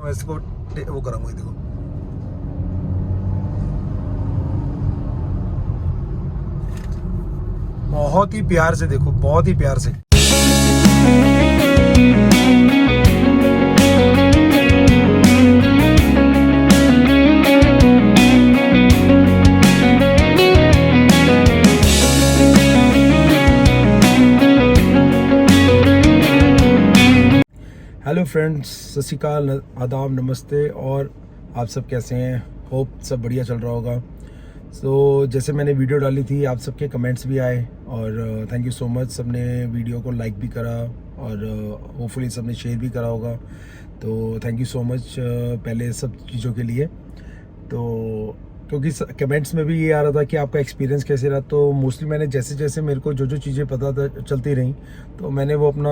मैं इसको वो करूँगा, देखो बहुत ही प्यार से, देखो बहुत ही प्यार से। हेलो फ्रेंड्स, सत श्री अकाल, आदाब, नमस्ते, और आप सब कैसे हैं? होप सब बढ़िया चल रहा होगा। जैसे मैंने वीडियो डाली थी, आप सबके कमेंट्स भी आए और थैंक यू सो मच। सबने वीडियो को लाइक भी करा और होपफुली सबने शेयर भी करा होगा, तो थैंक यू सो मच पहले सब चीज़ों के लिए। तो क्योंकि कमेंट्स में भी ये आ रहा था कि आपका एक्सपीरियंस कैसे रहा, तो मोस्टली मैंने जैसे जैसे मेरे को जो चीज़ें पता था चलती रहीं, तो मैंने वो अपना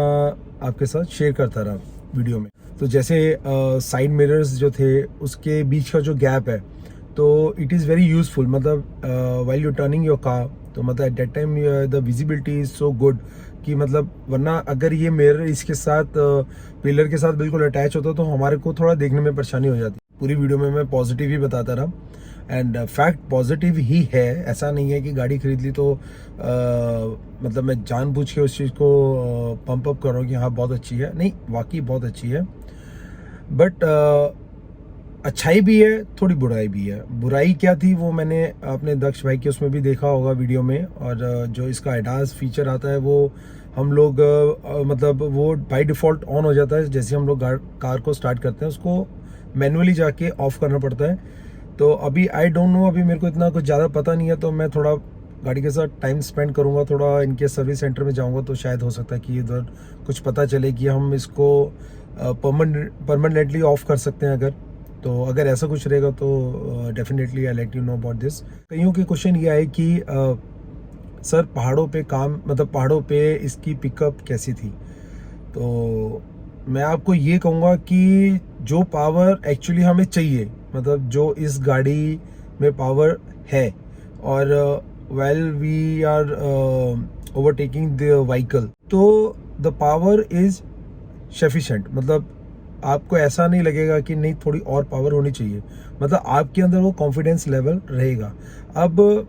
आपके साथ शेयर करता रहा वीडियो में। तो जैसे साइड मिरर्स जो थे उसके बीच का जो गैप है, तो इट इज़ वेरी यूजफुल। मतलब while you turning your car, तो मतलब at that time the visibility is so good कि मतलब, वरना अगर ये मिरर इसके साथ पिलर के साथ बिल्कुल अटैच होता तो हमारे को थोड़ा देखने में परेशानी हो जाती। पूरी वीडियो में मैं पॉजिटिव ही बताता रहा, एंड फैक्ट पॉजिटिव ही है। ऐसा नहीं है कि गाड़ी खरीद ली तो मतलब मैं जानबूझ के उस चीज़ को पंप अप कर रहा हूँ कि हाँ बहुत अच्छी है। नहीं, वाकई बहुत अच्छी है, बट अच्छाई भी है, थोड़ी बुराई भी है। बुराई क्या थी वो मैंने अपने दक्ष भाई के उसमें भी देखा होगा वीडियो में। और जो इसका एडास फीचर आता है वो हम लोग मतलब वो बाय डिफ़ॉल्ट ऑन हो जाता है जैसे हम लोग कार को स्टार्ट करते हैं, उसको मैनुअली जाके ऑफ करना पड़ता है। तो अभी आई डोंट नो, अभी मेरे को इतना कुछ ज़्यादा पता नहीं है, तो मैं थोड़ा गाड़ी के साथ टाइम स्पेंड करूँगा, थोड़ा इनके सर्विस सेंटर में जाऊँगा, तो शायद हो सकता है कि इधर कुछ पता चले कि हम इसको परमानेंटली ऑफ कर सकते हैं। तो अगर ऐसा कुछ रहेगा तो definitely I let you know about this. कईयों के क्वेश्चन ये आए कि सर पहाड़ों पे इसकी पिकअप कैसी थी? तो मैं आपको ये कहूँगा कि जो पावर एक्चुअली हमें चाहिए, मतलब जो इस गाड़ी में पावर है, और well we are overtaking the vehicle, तो द पावर इज सफिशेंट। मतलब आपको ऐसा नहीं लगेगा कि नहीं थोड़ी और पावर होनी चाहिए, मतलब आपके अंदर वो कॉन्फिडेंस लेवल रहेगा। अब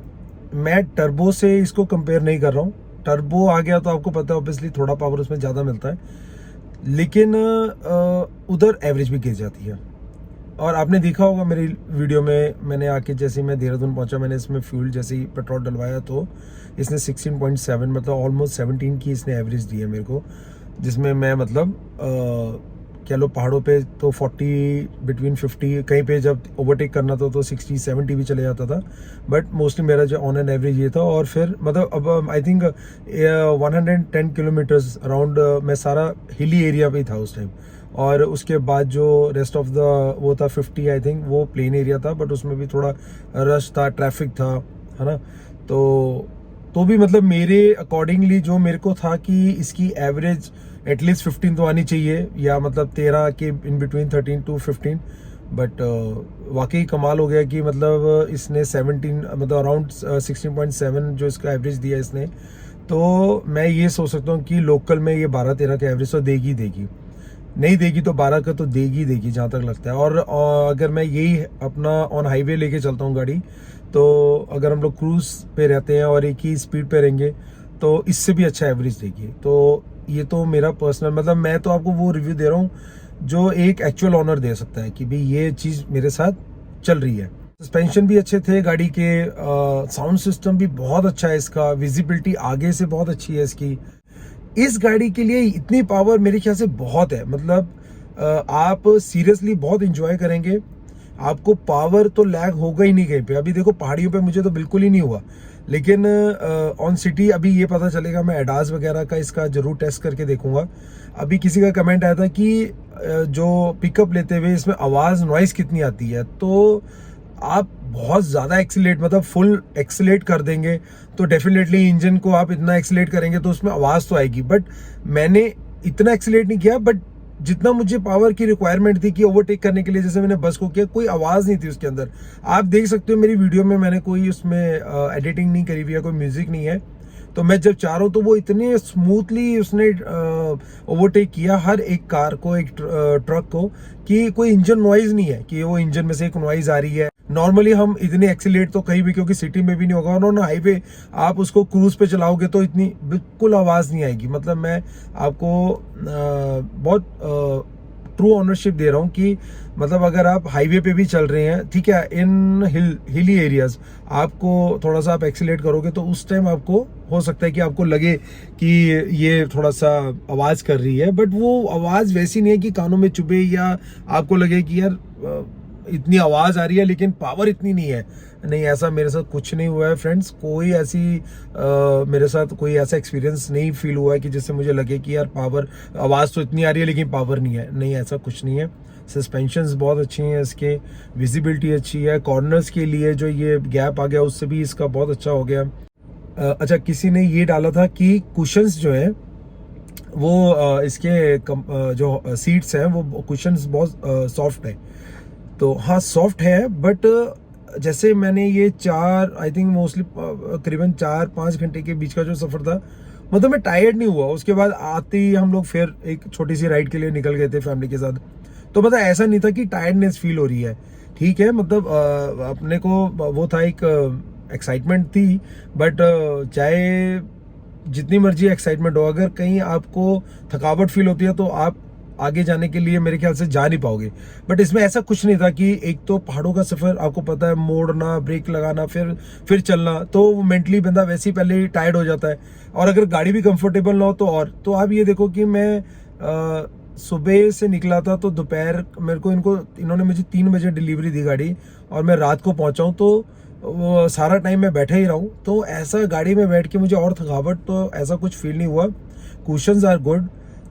मैं टर्बो से इसको कंपेयर नहीं कर रहा हूँ। टर्बो आ गया तो आपको पता है ऑब्वियसली थोड़ा पावर उसमें ज़्यादा मिलता है, लेकिन उधर एवरेज भी गिर जाती है। और आपने देखा होगा मेरी वीडियो में, मैंने आके जैसे मैं देहरादून पहुंचा, मैंने इसमें फ्यूल जैसे ही पेट्रोल डलवाया तो इसने 16.7 मतलब ऑलमोस्ट 17 की इसने एवरेज दी है मेरे को, जिसमें मैं मतलब कह लो पहाड़ों पे तो 40 बिटवीन 50, कहीं पे जब ओवरटेक करना था तो 60-70 भी चले जाता था, बट मोस्टली मेरा जो ऑन एन एवरेज ये था। और फिर मतलब अब आई थिंक 110 किलोमीटर्स अराउंड मैं सारा हिली एरिया पे ही था उस टाइम, और उसके बाद जो रेस्ट ऑफ द वो था 50 आई थिंक वो प्लेन एरिया था, बट उसमें भी थोड़ा रश था, ट्रैफिक था, है ना। तो भी मतलब मेरे अकॉर्डिंगली जो मेरे को था कि इसकी एवरेज एटलीस्ट 15 तो आनी चाहिए, या मतलब 13 के इन बिटवीन 13 to 15। बट वाकई कमाल हो गया कि मतलब इसने 17 मतलब अराउंड 16.7 जो इसका एवरेज दिया इसने। तो मैं ये सोच सकता हूँ कि लोकल में ये 12-13 का एवरेज तो देगी, नहीं देगी तो 12 का तो देगी जहाँ तक लगता है। और अगर मैं यही अपना ऑन हाईवे लेके चलता हूँ गाड़ी, तो अगर हम लोग क्रूज पे रहते हैं और एक ही स्पीड पे रहेंगे तो इससे भी अच्छा एवरेज देगी। तो ये तो मेरा पर्सनल, मतलब मैं तो आपको वो रिव्यू दे रहा हूँ जो एक एक्चुअल ऑनर दे सकता है कि भाई ये चीज़ मेरे साथ चल रही है। सस्पेंशन भी अच्छे थे गाड़ी के, साउंड सिस्टम भी बहुत अच्छा है इसका, विजिबिलिटी आगे से बहुत अच्छी है इसकी। इस गाड़ी के लिए इतनी पावर मेरे ख्याल से बहुत है, मतलब आप सीरियसली बहुत इंजॉय करेंगे। आपको पावर तो लैग होगा ही नहीं कहीं पे। अभी देखो पहाड़ियों पे मुझे तो बिल्कुल ही नहीं हुआ, लेकिन ऑन सिटी अभी ये पता चलेगा। मैं एडास वगैरह का इसका जरूर टेस्ट करके देखूंगा। अभी किसी का कमेंट आया था कि जो पिकअप लेते हुए इसमें आवाज़ नॉइज़ कितनी आती है, तो आप बहुत ज़्यादा एक्सीलेट मतलब फुल एक्सीलेट कर देंगे तो डेफिनेटली इंजन को आप इतना एक्सीलेट करेंगे तो उसमें आवाज़ तो आएगी। बट मैंने इतना एक्सीलेट नहीं किया, बट जितना मुझे पावर की रिक्वायरमेंट थी कि ओवरटेक करने के लिए, जैसे मैंने बस को किया, कोई आवाज़ नहीं थी उसके अंदर। आप देख सकते हो मेरी वीडियो में मैंने कोई उसमें एडिटिंग नहीं करी हुई है, कोई म्यूज़िक नहीं है, तो मैं जब चाह रहा हूँ तो वो इतने स्मूथली उसने ओवरटेक किया हर एक कार को, एक ट्रक को, कि कोई इंजन नॉइज नहीं है कि वो इंजन में से एक नॉइज आ रही है। नॉर्मली हम इतने एक्सीलेट तो कहीं भी, क्योंकि सिटी में भी नहीं होगा, और हाईवे आप उसको क्रूज पे चलाओगे तो इतनी बिल्कुल आवाज़ नहीं आएगी। मतलब मैं आपको बहुत ट्रू ऑनरशिप दे रहा हूँ कि मतलब अगर आप हाईवे पे भी चल रहे हैं, ठीक है, इन हिली एरियाज, आपको थोड़ा सा आप एक्सीलेट करोगे तो उस टाइम आपको हो सकता है कि आपको लगे कि ये थोड़ा सा आवाज़ कर रही है, बट वो आवाज़ वैसी नहीं है कि कानों में चुभे या आपको लगे कि यार इतनी आवाज़ आ रही है लेकिन पावर इतनी नहीं है। नहीं, ऐसा मेरे साथ कुछ नहीं हुआ है फ्रेंड्स। कोई ऐसी मेरे साथ कोई ऐसा एक्सपीरियंस नहीं फील हुआ है कि जिससे मुझे लगे कि यार पावर, आवाज़ तो इतनी आ रही है लेकिन पावर नहीं है। नहीं, ऐसा कुछ नहीं है। सस्पेंशंस बहुत अच्छी हैं इसके, विजिबिलिटी अच्छी है, कॉर्नर्स के लिए जो ये गैप आ गया उससे भी इसका बहुत अच्छा हो गया। अच्छा, किसी ने ये डाला था कि कुशंस जो है वो इसके जो सीट्स हैं वो कुशंस बहुत सॉफ्ट है। तो हाँ, सॉफ्ट है, बट जैसे मैंने ये आई थिंक मोस्टली करीबन 4-5 घंटे के बीच का जो सफ़र था, मतलब मैं टायर्ड नहीं हुआ। उसके बाद आते ही हम लोग फिर एक छोटी सी राइड के लिए निकल गए थे फैमिली के साथ। तो मतलब ऐसा नहीं था कि टायर्डनेस फील हो रही है, ठीक है, मतलब अपने को वो था, एक एक्साइटमेंट थी, बट चाहे जितनी मर्जी एक्साइटमेंट हो, अगर कहीं आपको थकावट फील होती है तो आप आगे जाने के लिए मेरे ख्याल से जा नहीं पाओगे। बट इसमें ऐसा कुछ नहीं था कि एक तो पहाड़ों का सफर आपको पता है, मोड़ना, ब्रेक लगाना, फिर चलना, तो मेंटली बंदा वैसे ही पहले ही टायर्ड हो जाता है, और अगर गाड़ी भी कंफर्टेबल ना हो तो और। तो आप ये देखो कि मैं सुबह से निकला था तो दोपहर मेरे को इन्होंने मुझे 3 बजे डिलीवरी दी गाड़ी, और मैं रात को पहुंचा हूँ, तो वो सारा टाइम मैं बैठा ही रहा हूँ। तो ऐसा गाड़ी में बैठ के मुझे और थकावट तो ऐसा कुछ फील नहीं हुआ। कुशंस आर गुड,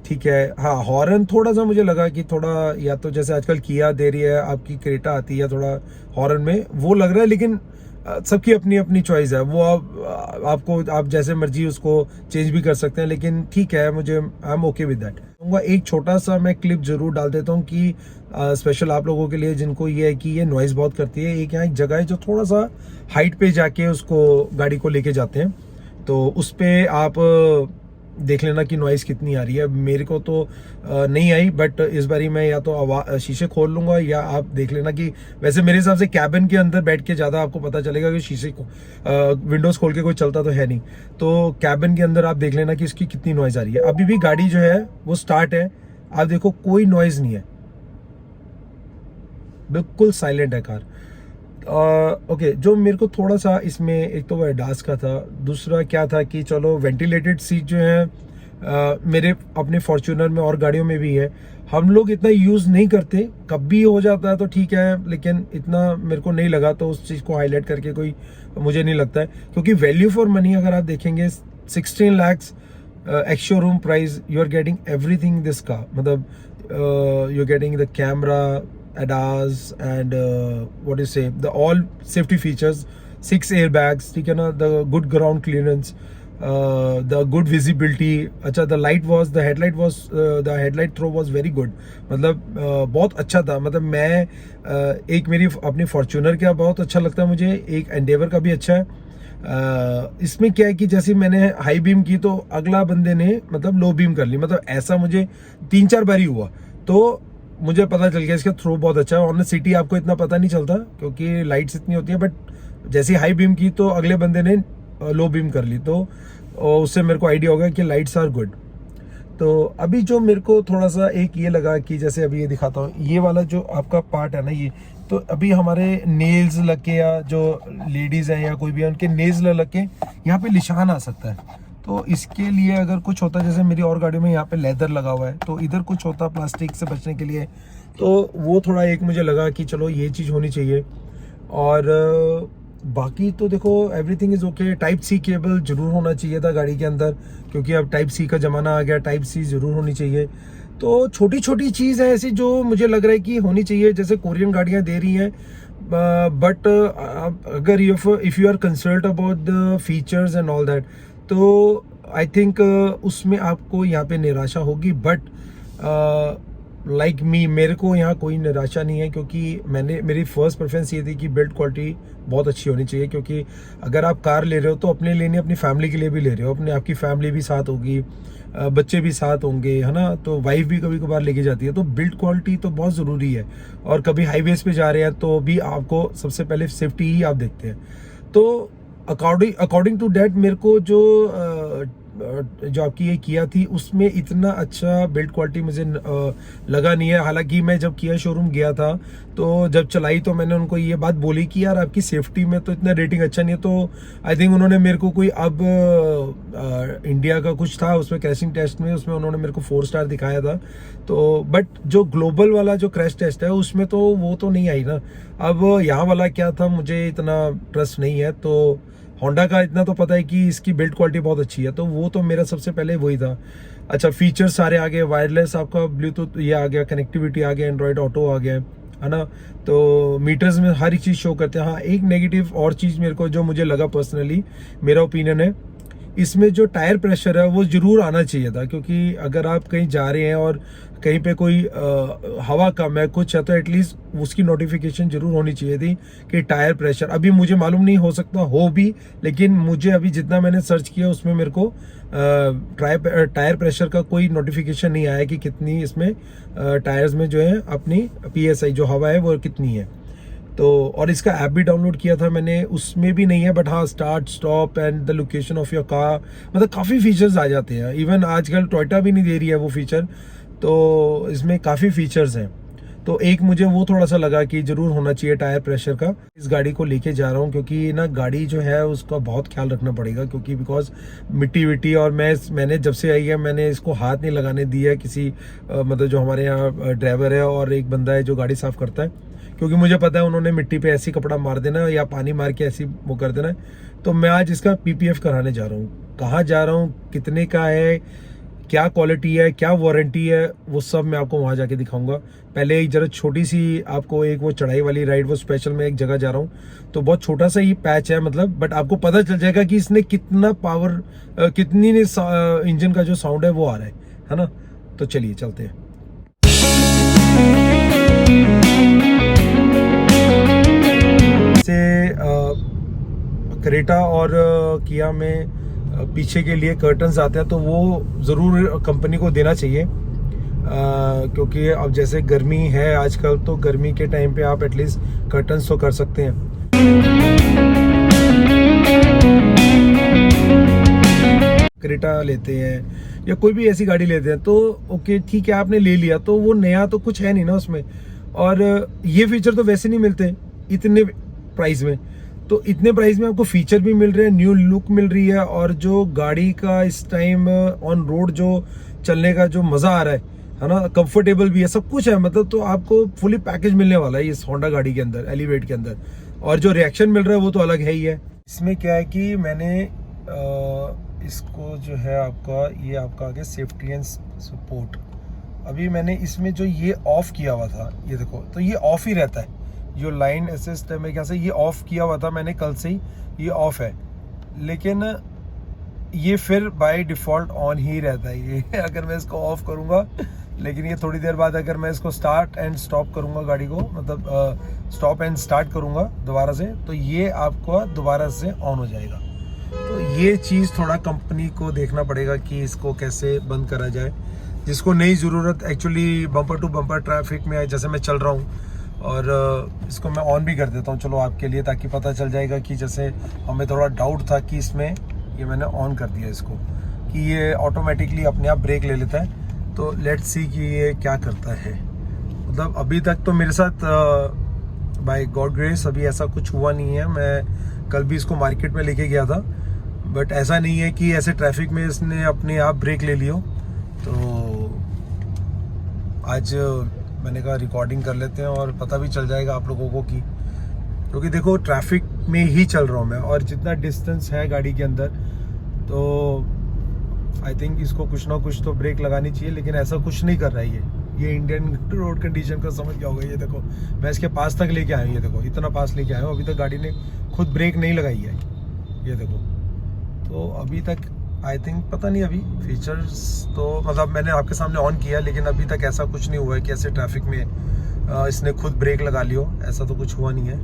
ठीक है। हाँ, हॉर्न थोड़ा सा मुझे लगा कि थोड़ा, या तो जैसे आजकल किया दे रही है, आपकी क्रेटा आती है, थोड़ा हॉर्न में वो लग रहा है, लेकिन सबकी अपनी अपनी चॉइस है, वो आप जैसे मर्जी उसको चेंज भी कर सकते हैं, लेकिन ठीक है, मुझे I am okay with that. एक छोटा सा मैं क्लिप जरूर डाल देता हूँ कि स्पेशल आप लोगों के लिए जिनको ये है कि ये नॉइज़ बहुत करती है। एक यहाँ एक जगह है जो थोड़ा सा हाइट पे जाके उसको गाड़ी को लेके जाते हैं, तो उस पे आप देख लेना कि नॉइज़ कितनी आ रही है। मेरे को तो नहीं आई, बट इस बारी मैं या तो शीशे खोल लूँगा, या आप देख लेना कि वैसे मेरे हिसाब से कैबिन के अंदर बैठ के ज़्यादा आपको पता चलेगा कि शीशे को विंडोज़ खोल के कोई चलता तो है नहीं, तो कैबिन के अंदर आप देख लेना कि इसकी कितनी नॉइज़ आ रही है। अभी भी गाड़ी जो है वो स्टार्ट है, आप देखो कोई नॉइज़ नहीं है, बिल्कुल साइलेंट है कार। ओके, जो मेरे को थोड़ा सा इसमें, एक तो वो एडास का था, दूसरा क्या था कि चलो वेंटिलेटेड सीट जो है मेरे अपने फॉर्च्यूनर में और गाड़ियों में भी है, हम लोग इतना यूज़ नहीं करते, कभी हो जाता है तो ठीक है, लेकिन इतना मेरे को नहीं लगा, तो उस चीज़ को हाईलाइट करके कोई मुझे नहीं लगता है, क्योंकि वैल्यू फॉर मनी अगर आप देखेंगे 16 lakhs ex showroom price, you are getting everything this का, मतलब you are getting the camera, ADAS, and what do you say, the all safety features, 6 airbags, ठीक है ना, the good ground clearance, the good visibility, अच्छा, the headlight throw was very good, मतलब बहुत अच्छा था। मतलब मैं एक मेरी अपनी फॉर्च्यूनर का बहुत अच्छा लगता है मुझे, एक एंडेवर का भी अच्छा है। इसमें क्या है कि जैसे मैंने हाई बीम की तो अगला बंदे ने मतलब लो बीम कर ली, मतलब ऐसा मुझे 3-4 बार ही हुआ, तो मुझे पता चल गया इसका थ्रो बहुत अच्छा है। ऑन सिटी आपको इतना पता नहीं चलता क्योंकि लाइट्स इतनी होती है, बट जैसे हाई बीम की तो अगले बंदे ने लो बीम कर ली, तो उससे मेरे को आइडिया हो गया कि लाइट्स आर गुड। तो अभी जो मेरे को थोड़ा सा एक ये लगा कि जैसे अभी ये दिखाता हूँ, ये वाला जो आपका पार्ट है ना, ये तो अभी हमारे नेल्स लग के, या जो लेडीज़ हैं या कोई भी है उनके नेल्स लग के यहाँ पे निशान आ सकता है। तो इसके लिए अगर कुछ होता, जैसे मेरी और गाड़ियों में यहाँ पे लेदर लगा हुआ है, तो इधर कुछ होता प्लास्टिक से बचने के लिए, तो वो थोड़ा एक मुझे लगा कि चलो ये चीज़ होनी चाहिए। और बाकी तो देखो everything is okay. Type C cable जरूर होना चाहिए था गाड़ी के अंदर, क्योंकि अब टाइप सी का ज़माना आ गया, टाइप सी ज़रूर होनी चाहिए। तो छोटी छोटी चीज़ है ऐसी जो मुझे लग रहा है कि होनी चाहिए, जैसे कोरियन गाड़ियाँ दे रही हैं, बट अगर if you are concerned about the features and all that, तो आई थिंक उसमें आपको यहाँ पे निराशा होगी। बट लाइक मी, मेरे को यहाँ कोई निराशा नहीं है, क्योंकि मेरी फर्स्ट प्रेफरेंस ये थी कि बिल्ड क्वालिटी बहुत अच्छी होनी चाहिए। क्योंकि अगर आप कार ले रहे हो तो अपने लिए नहीं, अपनी फैमिली के लिए भी ले रहे हो, अपने आपकी फैमिली भी साथ होगी, बच्चे भी साथ होंगे, है ना, तो वाइफ भी कभी कभार लेके जाती है, तो बिल्ड क्वालिटी तो बहुत ज़रूरी है। और कभी हाईवेज पे जा रहे हैं तो भी आपको सबसे पहले सेफ्टी ही आप देखते हैं। तो अकॉर्डिंग टू डैट मेरे को जो आपकी ये किया थी उसमें इतना अच्छा बिल्ड क्वालिटी मुझे लगा नहीं है। हालांकि मैं जब किया शोरूम गया था तो जब चलाई तो मैंने उनको ये बात बोली कि यार आपकी सेफ्टी में तो इतना रेटिंग अच्छा नहीं है। तो आई थिंक उन्होंने मेरे को कोई इंडिया का कुछ था उसमें क्रैशिंग टेस्ट में, उसमें उन्होंने मेरे को 4 स्टार दिखाया था। तो बट जो ग्लोबल वाला जो क्रैश टेस्ट है उसमें तो वो तो नहीं आई ना। अब यहाँ वाला क्या था, मुझे इतना ट्रस्ट नहीं है। तो होंडा का इतना तो पता है कि इसकी बिल्ड क्वालिटी बहुत अच्छी है, तो वो तो मेरा सबसे पहले वही था। अच्छा, फीचर्स सारे आ गए, वायरलेस आपका ब्लूटूथ ये आ गया, कनेक्टिविटी आ गया, एंड्रॉयड ऑटो आ गया, है ना। तो मीटर्स में हर एक चीज़ शो करते हैं। हाँ, एक नेगेटिव और चीज़ मेरे को जो मुझे लगा पर्सनली, मेरा ओपिनियन है, इसमें जो टायर प्रेशर है वो ज़रूर आना चाहिए था। क्योंकि अगर आप कहीं जा रहे हैं और कहीं पे कोई हवा कम है कुछ है तो एटलीस्ट उसकी नोटिफिकेशन जरूर होनी चाहिए थी कि टायर प्रेशर। अभी मुझे मालूम नहीं, हो सकता हो भी, लेकिन मुझे अभी जितना मैंने सर्च किया उसमें मेरे को टायर प्रेशर का कोई नोटिफिकेशन नहीं आया कि कितनी इसमें टायर्स में जो है अपनी PSI जो हवा है वो कितनी है। तो और इसका ऐप भी डाउनलोड किया था मैंने, उसमें भी नहीं है। बट हाँ, start stop and the location of your car, मतलब काफ़ी फीचर्स आ जाते हैं। इवन आजकल टोयोटा भी नहीं दे रही है वो फीचर, तो इसमें काफ़ी फीचर्स हैं। तो एक मुझे वो थोड़ा सा लगा कि ज़रूर होना चाहिए टायर प्रेशर का। इस गाड़ी को लेके जा रहा हूँ क्योंकि ना गाड़ी जो है उसका बहुत ख्याल रखना पड़ेगा, क्योंकि बिकॉज मिट्टी विट्टी, और मैंने जब से आई है मैंने इसको हाथ नहीं लगाने दिया किसी मतलब जो हमारे यहाँ ड्राइवर है और एक बंदा है जो गाड़ी साफ़ करता है, क्योंकि मुझे पता है उन्होंने मिट्टी पे ऐसी कपड़ा मार देना या पानी मार के ऐसी वो कर देना है। तो मैं आज इसका PPF कराने जा रहा हूँ। कहाँ जा रहा हूँ, कितने का है, क्या क्वालिटी है, क्या वारंटी है, वो सब मैं आपको वहाँ जाके दिखाऊंगा। पहले एक जरा छोटी सी आपको एक वो चढ़ाई वाली राइड, वो स्पेशल मैं एक जगह जा रहा हूँ, तो बहुत छोटा सा ही पैच है मतलब, बट आपको पता चल जाएगा कि इसने कितना पावर, कितनी इंजन का जो साउंड है वो आ रहा है ना। तो चलिए चलते हैं। क्रेटा और किया में पीछे के लिए कर्टन्स आते हैं, तो वो ज़रूर कंपनी को देना चाहिए। क्योंकि अब जैसे गर्मी है आजकल, तो गर्मी के टाइम पे आप एटलीस्ट कर्टन्स तो कर सकते हैं। क्रेटा लेते हैं या कोई भी ऐसी गाड़ी लेते हैं तो ओके ठीक है, आपने ले लिया तो वो नया तो कुछ है नहीं ना उसमें, और ये फीचर तो वैसे नहीं मिलते इतने प्राइस में। तो इतने प्राइस में आपको फीचर भी मिल रहे हैं, न्यू लुक मिल रही है, और जो गाड़ी का इस टाइम ऑन रोड जो चलने का जो मज़ा आ रहा है ना, कंफर्टेबल भी है, सब कुछ है मतलब। तो आपको फुली पैकेज मिलने वाला है इस होंडा गाड़ी के अंदर, एलिवेट के अंदर, और जो रिएक्शन मिल रहा है वो तो अलग है ही है। इसमें क्या है कि मैंने इसको जो है आपका ये आपका आगे सेफ्टी एंड सपोर्ट, अभी मैंने इसमें जो ये ऑफ किया हुआ था, ये देखो, तो ये ऑफ ही रहता है। जो लाइन असिस्ट है मेरे ख्याल से ये ऑफ किया हुआ था मैंने कल से ही, ये ऑफ है, लेकिन ये फिर बाय डिफ़ॉल्ट ऑन ही रहता है ये अगर मैं इसको ऑफ करूँगा, लेकिन ये थोड़ी देर बाद अगर मैं इसको स्टार्ट एंड स्टॉप करूँगा गाड़ी को, मतलब स्टॉप एंड स्टार्ट करूँगा दोबारा से, तो ये आपको दोबारा से ऑन हो जाएगा। तो ये चीज़ थोड़ा कंपनी को देखना पड़ेगा कि इसको कैसे बंद करा जाए। जिसको नई ज़रूरत actually bumper to bumper traffic में जैसे मैं चल रहा हूँ, और इसको मैं ऑन भी कर देता हूँ चलो आपके लिए, ताकि पता चल जाएगा कि जैसे हमें थोड़ा डाउट था कि इसमें, ये मैंने ऑन कर दिया इसको कि ये ऑटोमेटिकली अपने आप ब्रेक ले लेता है। तो लेट्स सी कि ये क्या करता है। मतलब अभी तक तो मेरे साथ बाय गॉड ग्रेस अभी ऐसा कुछ हुआ नहीं है। मैं कल भी इसको मार्केट में लेके गया था, बट ऐसा नहीं है कि ऐसे ट्रैफिक में इसने अपने आप ब्रेक ले लियो। तो आज मैंने कहा रिकॉर्डिंग कर लेते हैं और पता भी चल जाएगा आप लोगों को कि, क्योंकि देखो ट्रैफिक में ही चल रहा हूँ मैं, और जितना डिस्टेंस है गाड़ी के अंदर, तो आई थिंक इसको कुछ ना कुछ तो ब्रेक लगानी चाहिए, लेकिन ऐसा कुछ नहीं कर रहा है ये इंडियन रोड कंडीशन का समझ क्या होगा। ये देखो मैं इसके पास तक लेके आया हूँ, ये देखो इतना पास लेके आया हूँ, अभी तक गाड़ी ने खुद ब्रेक नहीं लगाई है, ये देखो। तो अभी तक आई थिंक पता नहीं अभी फीचर्स तो मतलब मैंने आपके सामने ऑन किया, लेकिन अभी तक ऐसा कुछ नहीं हुआ है कि ऐसे ट्रैफिक में इसने खुद ब्रेक लगा लियो, ऐसा तो कुछ हुआ नहीं है।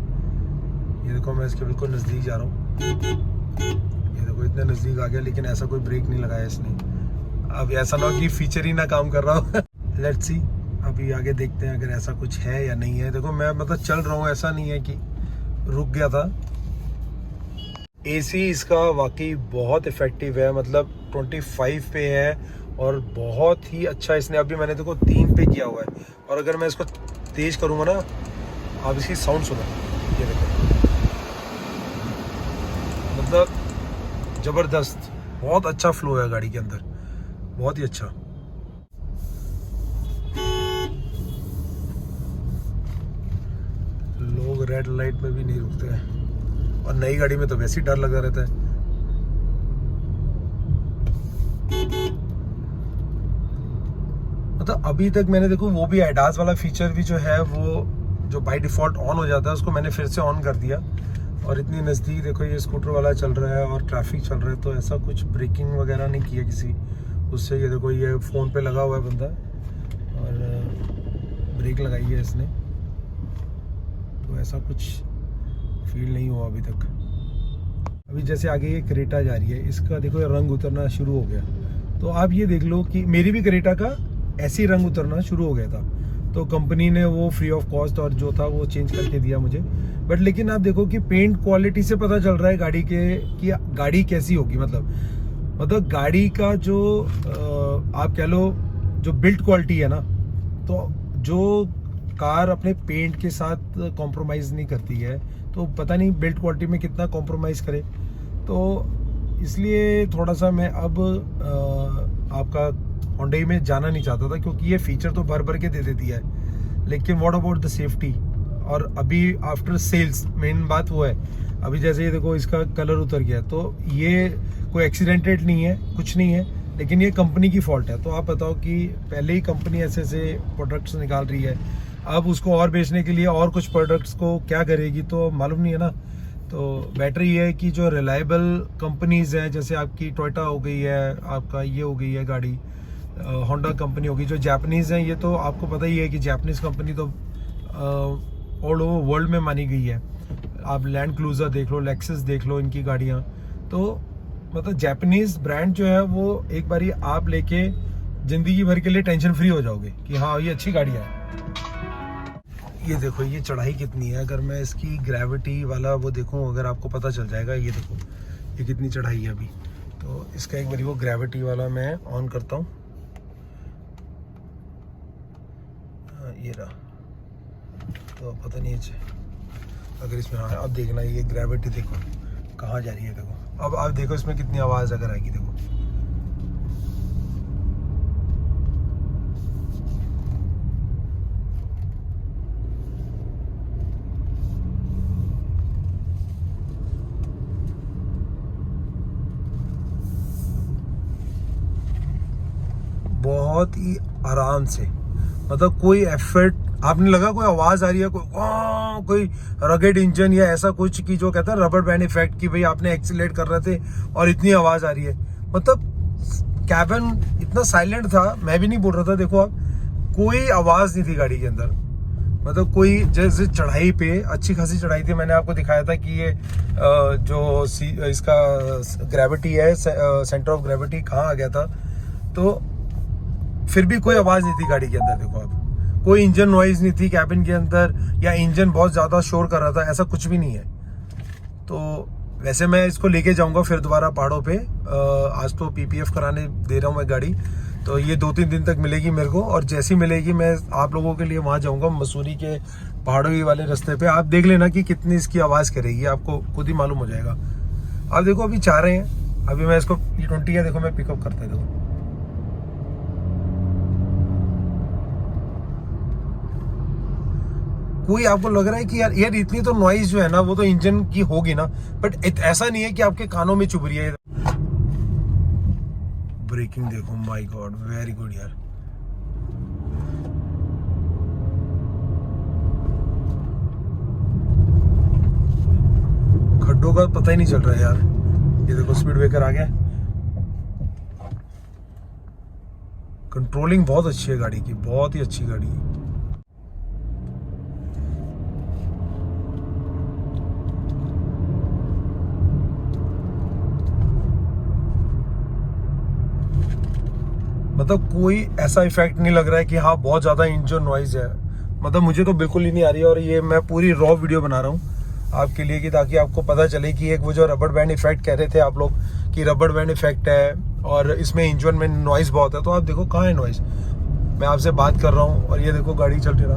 ये देखो मैं इसके बिल्कुल नज़दीक जा रहा हूँ, ये देखो इतने नज़दीक आ गया, लेकिन ऐसा कोई ब्रेक नहीं लगाया इसने। अब ऐसा ना हो कि फीचर ही ना काम कर रहा हो। लेट्स सी, अभी आगे देखते हैं अगर ऐसा कुछ है या नहीं है। देखो मैं मतलब चल रहा हूँ, ऐसा नहीं है कि रुक गया था। एसी इसका वाकई बहुत इफ़ेक्टिव है, मतलब 25 पे है और बहुत ही अच्छा इसने, अभी मैंने देखो 3 पे किया हुआ है। और अगर मैं इसको तेज करूँगा ना, आप इसकी साउंड सुनो, ये देखो मतलब ज़बरदस्त, बहुत अच्छा फ्लो है गाड़ी के अंदर, बहुत ही अच्छा। लोग रेड लाइट में भी नहीं रुकते हैं, और नई गाड़ी में तो वैसे ही डर लगा रहता है। मतलब अभी तक मैंने देखो वो भी एडास वाला फीचर भी जो है, वो जो बाय डिफ़ॉल्ट ऑन हो जाता है, उसको मैंने फिर से ऑन कर दिया। और इतनी नज़दीक देखो ये स्कूटर वाला चल रहा है और ट्रैफिक चल रहा है, तो ऐसा कुछ ब्रेकिंग वगैरह नहीं किया किसी उससे। ये देखो ये फ़ोन पे लगा हुआ है बंदा और ब्रेक लगाई है इसने, तो ऐसा कुछ फील नहीं हुआ अभी तक। अभी जैसे आगे ये क्रेटा जा रही है, इसका देखो रंग उतरना शुरू हो गया। तो आप ये देख लो कि मेरी भी क्रेटा का ऐसे ही रंग उतरना शुरू हो गया था, तो कंपनी ने वो फ्री ऑफ कॉस्ट और जो था वो चेंज करके दिया मुझे। बट लेकिन आप देखो कि पेंट क्वालिटी से पता चल रहा है गाड़ी के कि गाड़ी कैसी होगी। मतलब गाड़ी का जो आप कह लो जो बिल्ड क्वालिटी है ना, तो जो कार अपने पेंट के साथ कॉम्प्रोमाइज़ नहीं करती है, तो पता नहीं बिल्ड क्वालिटी में कितना कॉम्प्रोमाइज़ करे। तो इसलिए थोड़ा सा मैं अब आपका होंडई में जाना नहीं चाहता था, क्योंकि ये फीचर तो भर भर के दे देती है, लेकिन व्हाट अबाउट द सेफ्टी। और अभी आफ्टर सेल्स मेन बात वो है, अभी जैसे ये देखो इसका कलर उतर गया, तो ये कोई एक्सीडेंटेड नहीं है, कुछ नहीं है, लेकिन ये कंपनी की फॉल्ट है। तो आप बताओ कि पहले ही कंपनी ऐसे प्रोडक्ट्स निकाल रही है, अब उसको और बेचने के लिए और कुछ प्रोडक्ट्स को क्या करेगी तो मालूम नहीं है ना। तो बेटर ये है कि जो रिलायबल कंपनीज हैं, जैसे आपकी टोयोटा हो गई है, आपका ये हो गई है गाड़ी, होंडा कंपनी होगी, जो जापानीज़ हैं, ये तो आपको पता ही है कि जापानीज़ कंपनी तो ऑल ओवर वर्ल्ड में मानी गई है। आप लैंड क्रूज़र देख लो, लेक्सस देख लो, इनकी गाड़ियाँ, तो मतलब जापानीज़ ब्रांड जो है वो एक बारी आप लेके ज़िंदगी भर के लिए टेंशन फ्री हो जाओगे कि हाँ ये अच्छी गाड़ियाँ है। ये देखो ये चढ़ाई कितनी है, अगर मैं इसकी ग्रेविटी वाला वो देखूं, अगर आपको पता चल जाएगा। ये देखो ये कितनी चढ़ाई है अभी, तो इसका एक बारी वो ग्रेविटी वाला मैं ऑन करता हूँ। ये रहा, तो पता नहीं है अगर इसमें, हाँ अब देखना, ये ग्रेविटी देखो कहाँ जा रही है। देखो अब आप देखो इसमें कितनी आवाज़ अगर आएगी, देखो बहुत ही आराम से, मतलब कोई एफर्ट आपने लगा, कोई आवाज़ आ रही है, कोई रगेड इंजन या ऐसा कुछ कि जो कहता है रबर बैंड इफेक्ट, कि भाई आपने एक्सीलरेट कर रहे थे और इतनी आवाज़ आ रही है। मतलब कैबिन इतना साइलेंट था, मैं भी नहीं बोल रहा था, देखो आप कोई आवाज़ नहीं थी गाड़ी के अंदर। मतलब कोई जैसे चढ़ाई पे अच्छी खासी चढ़ाई थी, मैंने आपको दिखाया था कि ये जो इसका ग्रेविटी है, सेंटर ऑफ ग्रेविटी कहाँ आ गया था, तो फिर भी कोई आवाज़ नहीं थी गाड़ी के अंदर। देखो आप, कोई इंजन नॉइज़ नहीं थी कैबिन के अंदर, या इंजन बहुत ज़्यादा शोर कर रहा था, ऐसा कुछ भी नहीं है। तो वैसे मैं इसको लेके जाऊंगा फिर दोबारा पहाड़ों पे, आज तो पीपीएफ कराने दे रहा हूँ मैं गाड़ी, तो ये 2-3 दिन तक मिलेगी मेरे को, और जैसी मिलेगी मैं आप लोगों के लिए वहाँ जाऊँगा, मसूरी के पहाड़ों वाले रास्ते पे। आप देख लेना कि कितनी इसकी आवाज़ करेगी, आपको खुद ही मालूम हो जाएगा। आप देखो अभी चाह रहे हैं, अभी मैं इसको E20 है, देखो मैं पिकअप करता है, देखो कोई आपको लग रहा है कि यार इतनी तो नॉइज जो है ना वो तो इंजन की होगी ना, बट ऐसा नहीं है कि आपके कानों में चुभ रही है। ब्रेकिंग देखो, माय गॉड, वेरी गुड यार। खड्डों का पता ही नहीं चल रहा है यार। ये देखो स्पीड ब्रेकर आ गया, कंट्रोलिंग बहुत अच्छी है गाड़ी की, बहुत ही अच्छी गाड़ी है। मतलब कोई ऐसा इफेक्ट नहीं लग रहा है कि हाँ बहुत ज़्यादा इंजन नॉइज है, मतलब मुझे तो बिल्कुल ही नहीं आ रही है। और ये मैं पूरी रॉ वीडियो बना रहा हूँ आपके लिए कि ताकि आपको पता चले कि एक वो जो रबर बैंड इफेक्ट कह रहे थे आप लोग कि रबर बैंड इफेक्ट है और इसमें इंजन में नॉइज़ बहुत है, तो आप देखो कहाँ है नॉइज़। मैं आपसे बात कर रहा हूँ और ये देखो गाड़ी चल रहा,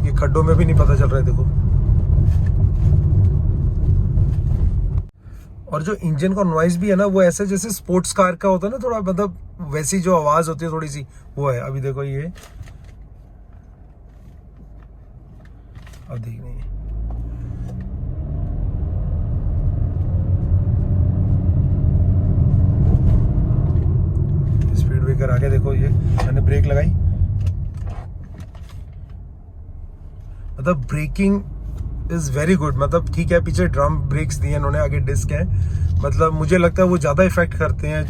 ये खड्डों में भी नहीं पता चल रहा है देखो। और जो इंजन का नॉइज भी है ना, वो ऐसे जैसे स्पोर्ट्स कार का होता है ना थोड़ा, मतलब वैसी जो आवाज होती है थोड़ी सी वो है। अभी देखो ये, अब देख रही है, स्पीड ब्रेकर आगे देखो, ये मैंने ब्रेक लगाई, मतलब ब्रेकिंग इज वेरी गुड। मतलब ठीक है, पीछे ड्रम ब्रेक्स दिए इन्होंने, आगे डिस्क है, मतलब मुझे लगता है वो ज़्यादा इफेक्ट करते हैं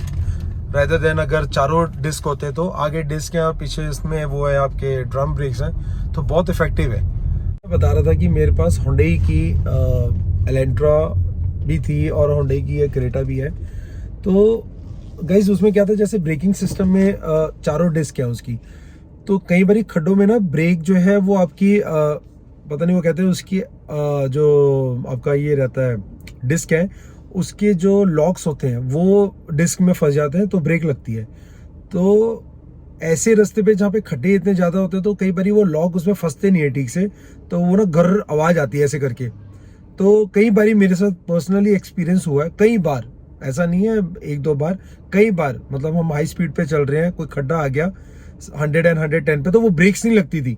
रेदर देन अगर चारों डिस्क होते तो। आगे डिस्क है, पीछे इसमें वो है आपके ड्रम ब्रेक्स हैं, तो बहुत इफेक्टिव है। मैं बता रहा था कि मेरे पास होंडई की एलेंट्रा भी थी और होंडई की क्रेटा भी है। तो गाइस उसमें क्या था, जैसे ब्रेकिंग सिस्टम में चारों डिस्क है उसकी, तो कई बारी खड्डों में ना ब्रेक जो है वो आपकी पता नहीं वो कहते हैं उसकी जो आपका ये रहता है डिस्क है, उसके जो लॉक्स होते हैं वो डिस्क में फंस जाते हैं तो ब्रेक लगती है। तो ऐसे रास्ते पे जहाँ पे खड्डे इतने ज़्यादा होते हैं तो कई बारी वो लॉक उसमें फंसते नहीं है ठीक से, तो वो ना घर आवाज़ आती है ऐसे करके। तो कई बारी मेरे साथ पर्सनली एक्सपीरियंस हुआ है, कई बार, ऐसा नहीं है एक दो बार, कई बार। मतलब हम हाई स्पीड पे चल रहे हैं, कोई खड्डा आ गया 100 एंड 110 पे, तो वो ब्रेक्स नहीं लगती थी।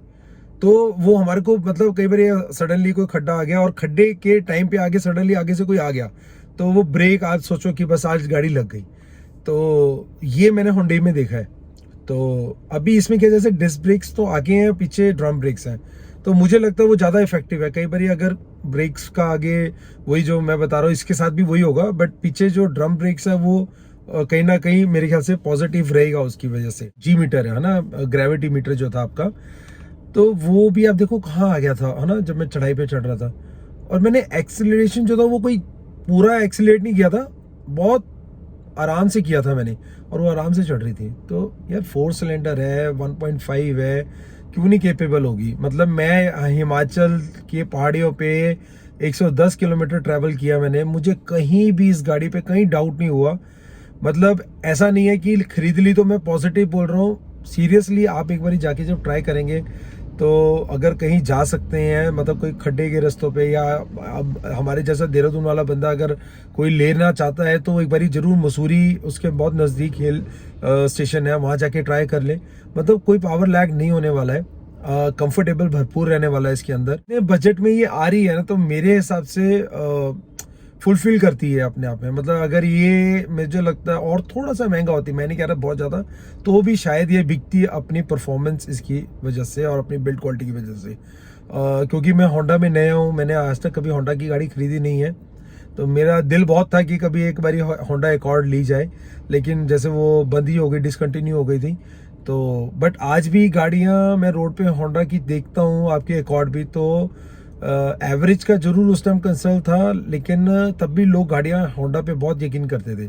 तो वो हमारे को मतलब कई बार सडनली कोई खड्डा आ गया और खड्डे के टाइम पे आगे सडनली आगे से कोई आ गया, तो वो ब्रेक आज सोचो कि बस आज गाड़ी लग गई। तो ये मैंने होंडई में देखा है। तो अभी इसमें क्या, जैसे डिस्क ब्रेक्स तो आगे हैं, पीछे ड्रम ब्रेक्स हैं, तो मुझे लगता है वो ज़्यादा इफेक्टिव है। कई बार अगर ब्रेक्स का आगे वही जो मैं बता रहा हूँ इसके साथ भी वही होगा, बट पीछे जो ड्रम ब्रेक्स है वो कहीं ना कहीं मेरे ख्याल से पॉजिटिव रहेगा उसकी वजह से। जी मीटर है ना, ग्रेविटी मीटर जो था आपका, तो वो भी आप देखो कहाँ आ गया था, है ना, जब मैं चढ़ाई पे चढ़ रहा था। और मैंने एक्सीलरेशन जो था वो कोई पूरा एक्सीलरेट नहीं किया था, बहुत आराम से किया था मैंने, और वो आराम से चढ़ रही थी। तो यार 4 सिलेंडर है, 1.5 है, क्यों नहीं केपेबल होगी। मतलब मैं हिमाचल के पहाड़ियों पे 110 किलोमीटर ट्रैवल किया मैंने, मुझे कहीं भी इस गाड़ी पे कहीं डाउट नहीं हुआ। मतलब ऐसा नहीं है कि खरीद ली तो मैं पॉजिटिव बोल रहा हूँ, सीरियसली आप एक बार जाके जब ट्राई करेंगे तो अगर कहीं जा सकते हैं, मतलब कोई खड्डे के रास्तों पे, या अब हमारे जैसा देहरादून वाला बंदा अगर कोई लेना चाहता है तो एक बारी जरूर मसूरी, उसके बहुत नज़दीक हिल स्टेशन है, वहाँ जाके ट्राई कर ले। मतलब कोई पावर लैग नहीं होने वाला है, कंफर्टेबल भरपूर रहने वाला है इसके अंदर। बजट में ये आ रही है ना, तो मेरे हिसाब से फुलफिल करती है अपने आप में। मतलब अगर ये मुझे लगता है और थोड़ा सा महंगा होती, मैं नहीं कह रहा बहुत ज़्यादा, तो भी शायद ये बिकती अपनी परफॉर्मेंस इसकी वजह से और अपनी बिल्ड क्वालिटी की वजह से। क्योंकि मैं होंडा में नया हूँ, मैंने आज तक कभी होंडा की गाड़ी खरीदी नहीं है, तो मेरा दिल बहुत था कि कभी एक बारी होंडा एकॉर्ड ली जाए, लेकिन जैसे वो बंद ही हो गई, डिसकंटिन्यू हो गई थी। तो बट आज भी गाड़ियाँ मैं रोड पे होंडा की देखता हूँ, आपकी एकॉर्ड भी, तो एवरेज का जरूर उस टाइम कंसर्न था, लेकिन तब भी लोग गाड़ियाँ होंडा पे बहुत यकीन करते थे।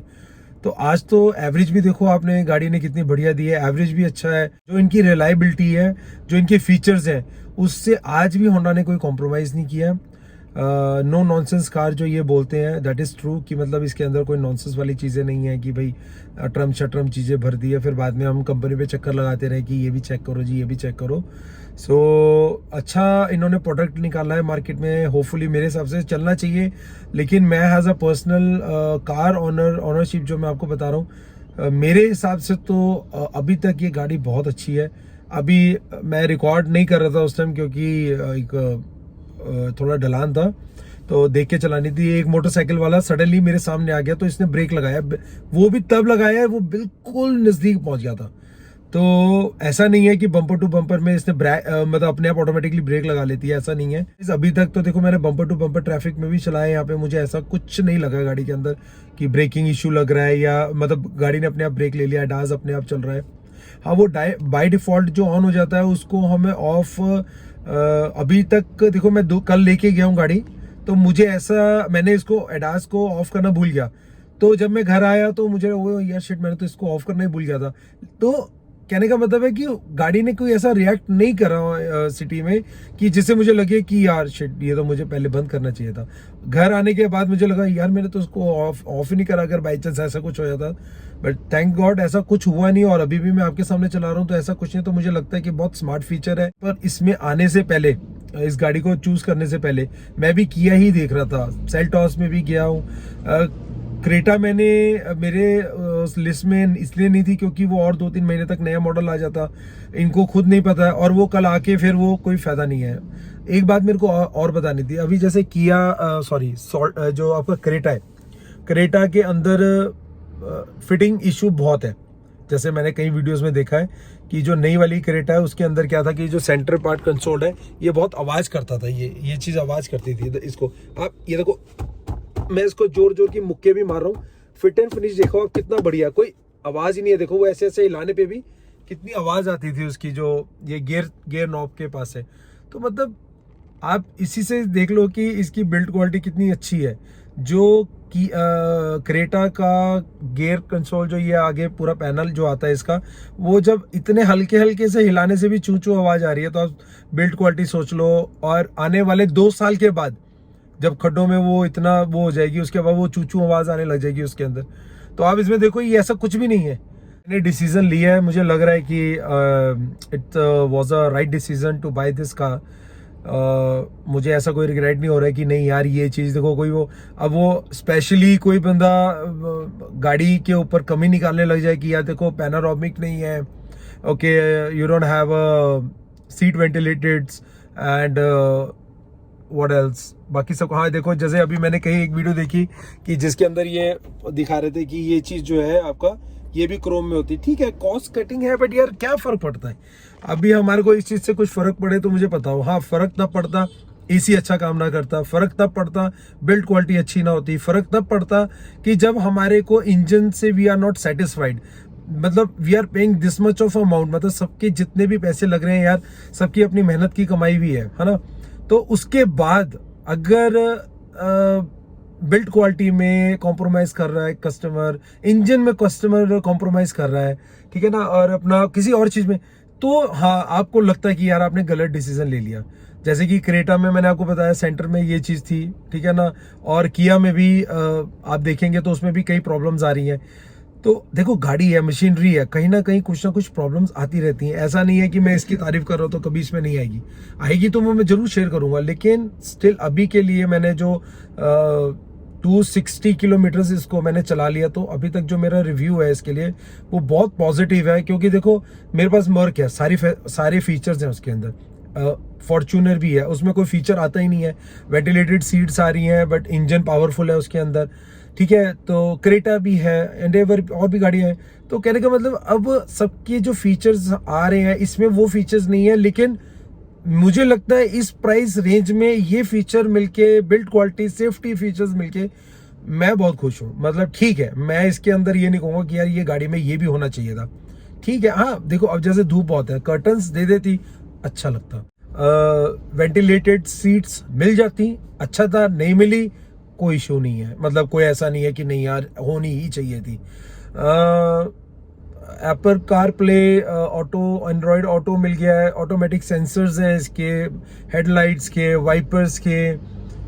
तो आज तो एवरेज भी देखो आपने, गाड़ी ने कितनी बढ़िया दी है, एवरेज भी अच्छा है, जो इनकी रिलायबिलिटी है, जो इनके फीचर्स हैं, उससे आज भी होंडा ने कोई कॉम्प्रोमाइज़ नहीं किया। नो नॉनसेंस कार जो ये बोलते हैं, दैट इज़ ट्रू, कि मतलब इसके अंदर कोई नॉनसेंस वाली चीज़ें नहीं है कि भाई ट्रम शट्रम चीज़ें भर दी है, फिर बाद में हम कंपनी पे चक्कर लगाते रहे कि ये भी चेक करो जी, ये भी चेक करो। सो अच्छा इन्होंने प्रोडक्ट निकाला है मार्केट में, होपफुली मेरे हिसाब से चलना चाहिए। लेकिन मैं as a personal car ownership जो मैं आपको बता रहा हूँ, मेरे हिसाब से तो अभी तक ये गाड़ी बहुत अच्छी है। अभी मैं रिकॉर्ड नहीं कर रहा था उस टाइम, क्योंकि एक थोड़ा ढलान था तो देख के चलानी थी। एक मोटरसाइकिल वाला सडनली मेरे सामने आ गया, तो इसने ब्रेक लगाया, वो भी तब लगाया है वो बिल्कुल नजदीक पहुंच गया था। तो ऐसा नहीं है कि बम्पर टू बम्पर में इसने मतलब अपने आप ऑटोमेटिकली ब्रेक लगा लेती है, ऐसा नहीं है। अभी तक तो देखो मैंने बम्पर टू बम्पर ट्रैफिक में भी चलाया, यहाँ पे मुझे ऐसा कुछ नहीं लगा गाड़ी के अंदर कि ब्रेकिंग इश्यू लग रहा है, या मतलब गाड़ी ने अपने आप ब्रेक ले लिया, डाज अपने आप चल रहा है। हाँ वो बाय डिफ़ॉल्ट जो ऑन हो जाता है उसको हमें ऑफ अभी तक देखो मैं कल लेके गया हूँ गाड़ी, तो मुझे ऐसा मैंने इसको एडास को ऑफ करना भूल गया। तो जब मैं घर आया तो मुझे वो यार शिट मैंने तो इसको ऑफ करना ही भूल गया था। तो कहने का मतलब है कि गाड़ी ने कोई ऐसा रिएक्ट नहीं करा सिटी में कि जिससे मुझे लगे कि यार शिट ये तो मुझे पहले बंद करना चाहिए था। घर आने के बाद मुझे लगा यार मैंने तो उसको ऑफ ही नहीं करा, अगर बाई चांस ऐसा कुछ हो जाता। बट थैंक गॉड ऐसा कुछ हुआ नहीं, और अभी भी मैं आपके सामने चला रहा हूँ तो ऐसा कुछ नहीं। तो मुझे लगता है कि बहुत स्मार्ट फीचर है। पर इसमें आने से पहले, इस गाड़ी को चूज करने से पहले मैं भी किया ही देख रहा था, सेल्टॉस में भी गया हूँ। क्रेटा मैंने मेरे लिस्ट में इसलिए नहीं थी क्योंकि वो और 2-3 महीने तक नया मॉडल आ जाता, इनको खुद नहीं पता है, और वो कल आके फिर वो कोई फायदा नहीं है। एक बात मेरे को और बतानी थी, अभी जैसे किया जो आपका क्रेटा है, क्रेटा के अंदर फिटिंग इशू बहुत है। जैसे मैंने कई वीडियोस में देखा है कि जो नई वाली क्रेटा है उसके अंदर क्या था कि जो सेंटर पार्ट कंसोल है ये बहुत आवाज करता था, ये चीज आवाज करती थी। इसको आप ये देखो, मैं इसको जोर जोर की मुक्के भी मार रहा हूँ, फिट एंड फिनिश देखो आप कितना बढ़िया, कोई आवाज ही नहीं है। देखो वो ऐसे ऐसे हिलाने पे भी कितनी आवाज आती थी उसकी, जो ये गियर नॉब के पास है। तो मतलब आप इसी से देख लो कि इसकी बिल्ड क्वालिटी कितनी अच्छी है। जो कि क्रेटा का गियर कंसोल जो ये आगे पूरा पैनल जो आता है इसका, वो जब इतने हल्के हल्के से हिलाने से भी चू चू आवाज आ रही है, तो आप बिल्ड क्वालिटी सोच लो। और आने वाले 2 साल के बाद जब खड्डों में वो इतना वो हो जाएगी, उसके बाद वो चूचू आवाज आने लग जाएगी उसके अंदर। तो आप इसमें देखो ये ऐसा कुछ भी नहीं है। मैंने डिसीजन लिया है, मुझे लग रहा है कि it was a right decision to buy this car. मुझे ऐसा कोई रिग्रेट नहीं हो रहा है कि नहीं यार ये चीज़ देखो, कोई वो अब वो स्पेशली कोई बंदा गाड़ी के ऊपर कमी निकालने लग जाए कि यार देखो पैनोरामिक नहीं है, okay you don't have seat ventilated and what else बाकी सब। हाँ देखो, जैसे अभी मैंने कहीं एक वीडियो देखी कि जिसके अंदर ये दिखा रहे थे कि ये चीज़ जो है आपका ये भी क्रोम में होती, ठीक है कॉस्ट कटिंग है, बट यार क्या फर्क पड़ता है। अभी हमारे को इस चीज से कुछ फर्क पड़े तो मुझे पता हो, हाँ फर्क तब पड़ता एसी अच्छा काम ना करता, फर्क तब पड़ता बिल्ड क्वालिटी अच्छी ना होती, फर्क तब पड़ता कि जब हमारे को इंजन से वी आर नॉट सेटिस्फाइड, मतलब we are paying this much of amount, मतलब सबके जितने भी पैसे लग रहे हैं यार सबकी अपनी मेहनत की कमाई भी है ना। तो उसके बाद अगर बिल्ड क्वालिटी में कॉम्प्रोमाइज कर रहा है कस्टमर, इंजन में कस्टमर कॉम्प्रोमाइज कर रहा है, ठीक है ना, और अपना किसी और चीज में, तो हाँ आपको लगता है कि यार आपने गलत डिसीजन ले लिया। जैसे कि क्रेटा में मैंने आपको बताया सेंटर में ये चीज थी, ठीक है ना, और किया में भी आप देखेंगे तो उसमें भी कई प्रॉब्लम्स आ रही हैं। तो देखो गाड़ी है, मशीनरी है, कहीं ना कहीं कुछ ना कुछ प्रॉब्लम्स आती रहती हैं। ऐसा नहीं है कि मैं इसकी तारीफ कर रहा हूँ तो कभी इसमें नहीं आएगी तो मैं जरूर शेयर करूंगा। लेकिन स्टिल अभी के लिए मैंने जो 260 किलोमीटर इसको मैंने चला लिया, तो अभी तक जो मेरा रिव्यू है इसके लिए वो बहुत पॉजिटिव है। क्योंकि देखो मेरे पास मर्क है, सारे फीचर्स हैं उसके अंदर, फॉर्च्यूनर भी है, उसमें कोई फीचर आता ही नहीं है। वेंटिलेटेड सीट्स आ रही हैं बट इंजन पावरफुल है उसके अंदर, ठीक है। तो क्रेटा भी है, एंडेवर और भी गाड़ियां हैं। तो कहने का मतलब अब सबके जो फीचर्स आ रहे हैं इसमें वो फीचर्स नहीं है, लेकिन मुझे लगता है इस प्राइस रेंज में ये फीचर मिलके, बिल्ड क्वालिटी, सेफ्टी फीचर्स मिलके मैं बहुत खुश हूँ। मतलब ठीक है, मैं इसके अंदर ये नहीं कहूँगा कि यार ये गाड़ी में ये भी होना चाहिए था, ठीक है। हाँ देखो अब जैसे धूप बहुत है, कर्टन्स दे देती अच्छा लगता, वेंटिलेटेड सीट्स मिल जाती अच्छा था, नहीं मिली कोई इशू नहीं है, मतलब कोई ऐसा नहीं है कि नहीं यार होनी ही चाहिए थी। Apple CarPlay auto, Android auto मिल गया है, ऑटोमेटिक सेंसर्स हैं इसके, हेडलाइट्स के, वाइपर्स के,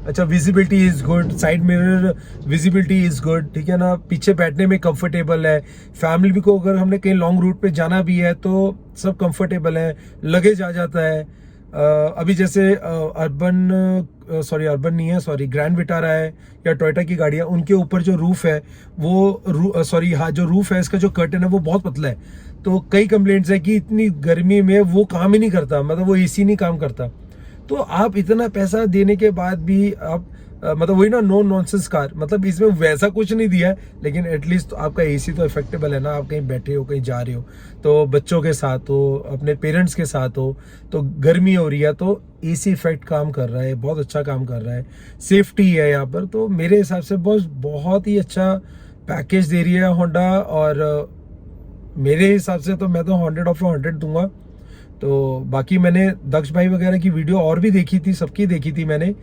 अच्छा visibility is good, side mirror visibility is good, ठीक है ना, पीछे बैठने में कंफर्टेबल है। फैमिली को अगर हमने कहीं लॉन्ग रूट पे जाना भी है तो सब कंफर्टेबल है, लगेज आ जाता है। अभी जैसे अर्बन नहीं है, सॉरी ग्रैंड विटारा है या टोयोटा की गाड़ियाँ, उनके ऊपर जो रूफ है वो जो रूफ है इसका जो कर्टन है वो बहुत पतला है। तो कई कंप्लेंट्स है कि इतनी गर्मी में वो काम ही नहीं करता, मतलब वो एसी नहीं काम करता। तो आप इतना पैसा देने के बाद भी आप मतलब वही ना, नो नॉनसेंस कार, मतलब इसमें वैसा कुछ नहीं दिया है, लेकिन एटलीस्ट तो आपका एसी तो इफेक्टेबल है ना। आप कहीं बैठे हो, कहीं जा रहे हो, तो बच्चों के साथ हो, अपने पेरेंट्स के साथ हो, तो गर्मी हो रही है तो एसी इफेक्ट काम कर रहा है, बहुत अच्छा काम कर रहा है। सेफ्टी है यहाँ पर, तो मेरे हिसाब से बहुत ही अच्छा पैकेज दे रही है होंडा। और मेरे हिसाब से तो मैं तो 100 ऑफ 100 दूंगा। तो बाकी मैंने दक्ष भाई वगैरह की वीडियो और भी देखी थी, सबकी देखी थी मैंने।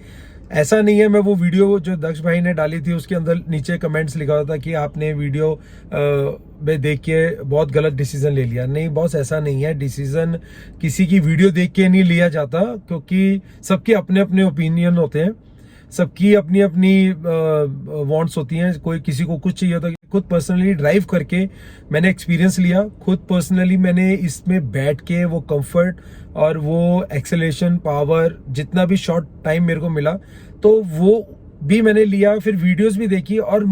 ऐसा नहीं है मैं वो वीडियो जो दक्ष भाई ने डाली थी उसके अंदर नीचे कमेंट्स लिखा हुआ था कि आपने वीडियो में देख के बहुत गलत डिसीजन ले लिया। नहीं बॉस, ऐसा नहीं है। डिसीजन किसी की वीडियो देख के नहीं लिया जाता, क्योंकि सबके अपने अपने ओपिनियन होते हैं, सबकी अपनी अपनी वांट्स होती हैं। कोई किसी को कुछ चाहिए होता है। खुद पर्सनली ड्राइव करके मैंने एक्सपीरियंस लिया, खुद पर्सनली मैंने इसमें बैठ के वो कंफर्ट और वो एक्सेलेरेशन पावर जितना भी शॉर्ट टाइम मेरे को मिला तो वो भी मैंने लिया। फिर वीडियोस भी देखी और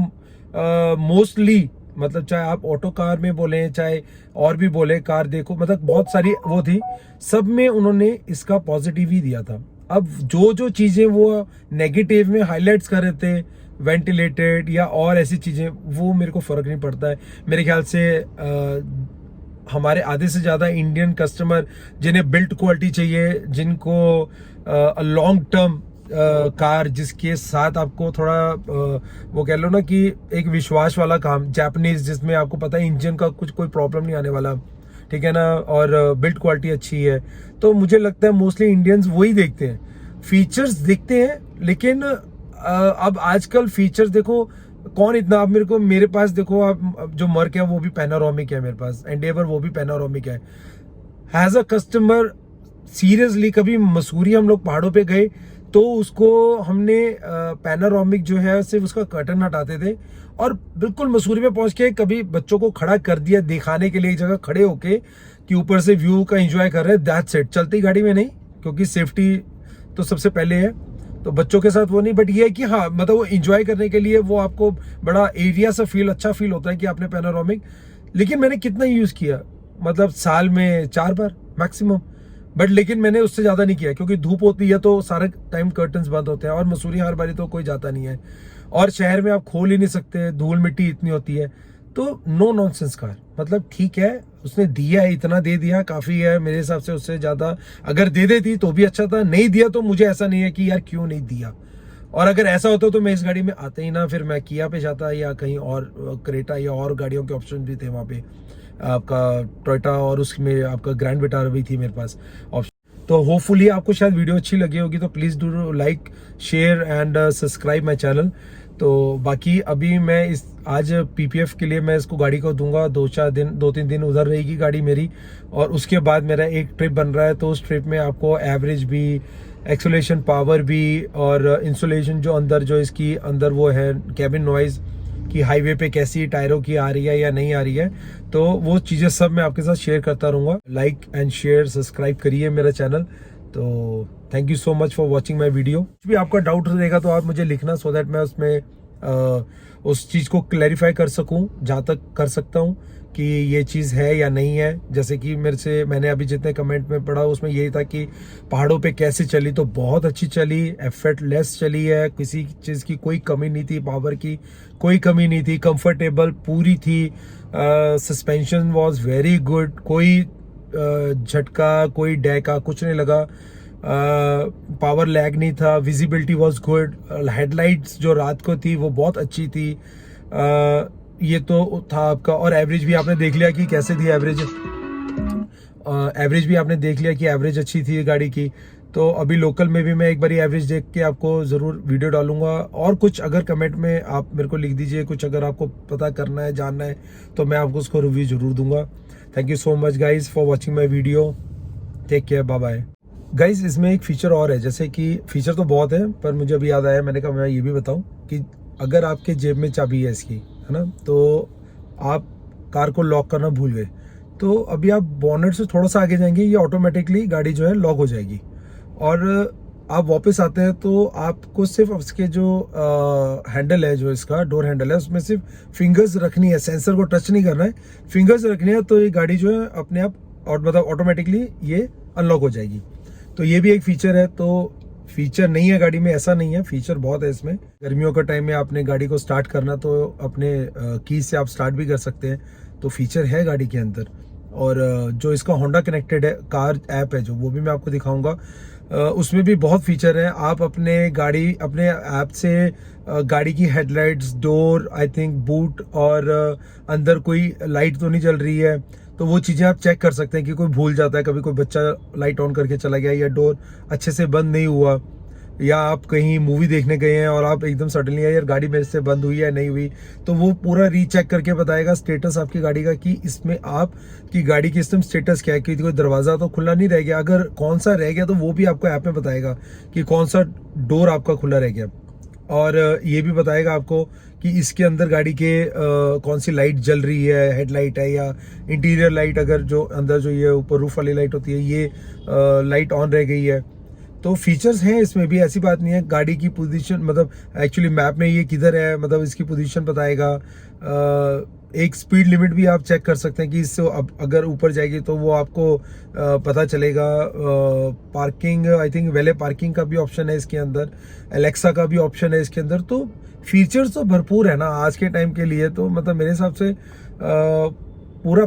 मोस्टली मतलब चाहे आप ऑटो कार में बोलें चाहे और भी बोले कार देखो, मतलब बहुत सारी वो थी, सब में उन्होंने इसका पॉजिटिव ही दिया था। अब जो जो चीजें वो नेगेटिव में हाईलाइट्स कर रहे थे, वेंटिलेटेड या और ऐसी चीजें, वो मेरे को फर्क नहीं पड़ता है। मेरे ख्याल से हमारे आधे से ज्यादा इंडियन कस्टमर जिन्हें बिल्ट क्वालिटी चाहिए, जिनको लॉन्ग टर्म कार जिसके साथ आपको थोड़ा वो कह लो ना कि एक विश्वास वाला काम, जापानीज जिसमें आपको पता है इंजन का कुछ कोई प्रॉब्लम नहीं आने वाला, ठीक है ना, और बिल्ड क्वालिटी अच्छी है, तो मुझे लगता है मोस्टली इंडियंस वही देखते हैं। फीचर्स दिखते हैं लेकिन अब आजकल फीचर्स देखो कौन इतना, आप मेरे पास देखो, आप जो मर्क है वो भी पैनोरामिक है मेरे पास, एंडेवर वो भी पैनोरामिक है। एज अ कस्टमर सीरियसली कभी मसूरी हम लोग पहाड़ों पे गए तो उसको हमने पैनोरामिक जो है सिर्फ उसका कर्टन हटाते थे और बिल्कुल मसूरी में पहुंच के कभी बच्चों को खड़ा कर दिया दिखाने के लिए एक जगह खड़े होके कि ऊपर से व्यू का एंजॉय कर रहे हैं, दैट्स इट। चलती गाड़ी में नहीं, क्योंकि सेफ्टी तो सबसे पहले है, तो बच्चों के साथ वो नहीं, बट ये है कि हाँ मतलब वो एंजॉय करने के लिए वो आपको बड़ा एरिया सा फील, अच्छा फील होता है कि आपने पैनोरामिक। लेकिन मैंने कितना यूज किया, मतलब साल में 4 बार मैक्सिमम, बट लेकिन मैंने उससे ज्यादा नहीं किया क्योंकि धूप होती है तो सारे टाइम कर्टन्स बंद होते हैं और मसूरी हर बारी तो कोई जाता नहीं है और शहर में आप खोल ही नहीं सकते, धूल मिट्टी इतनी होती है। तो नो नॉनसेंस कार, मतलब ठीक है उसने दिया है, इतना दे दिया काफी है मेरे हिसाब से। उससे ज्यादा अगर दे देती तो भी अच्छा था, नहीं दिया तो मुझे ऐसा नहीं है कि यार क्यों नहीं दिया। और अगर ऐसा होता तो मैं इस गाड़ी में आता ही ना, फिर मैं किया पे जाता या कहीं और क्रेटा या और गाड़ियों के ऑप्शन भी थे वहाँ पे, आपका टोयोटा और उसमें आपका ग्रैंड विटारा भी थी मेरे पास ऑप्शन। तो होपफुली आपको शायद वीडियो अच्छी लगी होगी, तो please do like share and subscribe my channel. तो बाकी अभी मैं इस आज पीपीएफ के लिए मैं इसको गाड़ी को दूंगा 2-3 दिन उधर रहेगी गाड़ी मेरी, और उसके बाद मेरा एक ट्रिप बन रहा है, तो उस ट्रिप में आपको एवरेज भी, एक्सेलरेशन पावर भी और इंसुलेशन जो अंदर जो इसकी अंदर वो है कैबिन नॉइज कि हाईवे पे कैसी टायरों की आ रही है या नहीं आ रही है, तो वो चीज़ें सब मैं आपके साथ शेयर करता रहूँगा। लाइक एंड शेयर सब्सक्राइब करिए मेरा चैनल। तो thank you so much for watching my video. कुछ भी आपका डाउट रहेगा तो आप मुझे लिखना, सो दैट मैं उसमें उस चीज़ को क्लैरिफाई कर सकूँ जहाँ तक कर सकता हूँ कि ये चीज़ है या नहीं है। जैसे कि मैंने अभी जितने कमेंट में पढ़ा उसमें यही था कि पहाड़ों पे कैसे चली, तो बहुत अच्छी चली, एफर्टलेस चली है, किसी चीज़ की कोई कमी नहीं थी, पावर की कोई कमी नहीं थी, कंफर्टेबल पूरी थी, सस्पेंशन वाज वेरी गुड, कोई झटका कोई डैका कुछ नहीं लगा, पावर लैग नहीं था, विजिबिलिटी वाज गुड, हेडलाइट्स जो रात को थी वो बहुत अच्छी थी। ये तो था आपका, और एवरेज भी आपने देख लिया कि कैसे थी एवरेज, एवरेज भी आपने देख लिया कि एवरेज अच्छी थी गाड़ी की। तो अभी लोकल में भी मैं एक बार एवरेज देख के आपको ज़रूर वीडियो डालूंगा, और कुछ अगर कमेंट में आप मेरे को लिख दीजिए, कुछ अगर आपको पता करना है जानना है तो मैं आपको उसको रिव्यू ज़रूर दूंगा। Thank you so much guys for watching my video, take care, bye bye. Guys इसमें एक फीचर और है, जैसे कि फीचर तो बहुत है पर मुझे अभी याद आया, मैंने कहा मैं ये भी बताऊं कि अगर आपके जेब में चाबी है इसकी, है ना, तो आप कार को लॉक करना भूल गए तो अभी आप बॉनेट से थोड़ा सा आगे जाएंगे, ये ऑटोमेटिकली गाड़ी जो है लॉक हो जाएगी, और आप वापस आते हैं तो आपको सिर्फ उसके जो हैंडल है, जो इसका डोर हैंडल है, उसमें सिर्फ फिंगर्स रखनी है, सेंसर को टच नहीं करना है, फिंगर्स रखनी है, तो ये गाड़ी जो है अपने आप मतलब ऑटोमेटिकली ये अनलॉक हो जाएगी। तो ये भी एक फीचर है। तो फीचर नहीं है गाड़ी में ऐसा नहीं है, फीचर बहुत है इसमें। गर्मियों का टाइम में आपने गाड़ी को स्टार्ट करना तो अपने की से आप स्टार्ट भी कर सकते हैं, तो फीचर है गाड़ी के अंदर। और जो इसका होंडा कनेक्टेड है कार ऐप है जो, वो भी मैं आपको दिखाऊंगा। उसमें भी बहुत फीचर हैं। आप अपने ऐप से गाड़ी की headlights, door, I think boot और अंदर कोई लाइट तो नहीं जल रही है, तो वो चीज़ें आप चेक कर सकते हैं कि कोई भूल जाता है, कभी कोई बच्चा लाइट ऑन करके चला गया या डोर अच्छे से बंद नहीं हुआ, या आप कहीं मूवी देखने गए हैं और आप एकदम सडनली यार गाड़ी मेरे से बंद हुई है नहीं हुई, तो वो पूरा रीचेक करके बताएगा स्टेटस आपकी गाड़ी का कि इसमें आपकी गाड़ी की सिस्टम स्टेटस क्या है, कि कोई दरवाज़ा तो खुला नहीं रह गया, अगर कौन सा रह गया तो वो भी आपको ऐप में बताएगा कि कौन सा डोर आपका खुला रह गया, और ये भी बताएगा आपको कि इसके अंदर गाड़ी के कौन सी लाइट जल रही है, हेडलाइट है या इंटीरियर लाइट, अगर जो अंदर जो ये ऊपर रूफ वाली लाइट होती है ये लाइट ऑन रह गई है। तो फीचर्स हैं इसमें भी, ऐसी बात नहीं है। गाड़ी की पोजीशन, मतलब एक्चुअली मैप में ये किधर है, मतलब इसकी पोजीशन बताएगा। एक स्पीड लिमिट भी आप चेक कर सकते हैं कि इससे अब अगर ऊपर जाएगी तो वो आपको पता चलेगा। पार्किंग, आई थिंक वेले पार्किंग का भी ऑप्शन है इसके अंदर, एलेक्सा का भी ऑप्शन है इसके अंदर। तो फीचर्स तो भरपूर है ना आज के टाइम के लिए, तो मतलब मेरे हिसाब से पूरा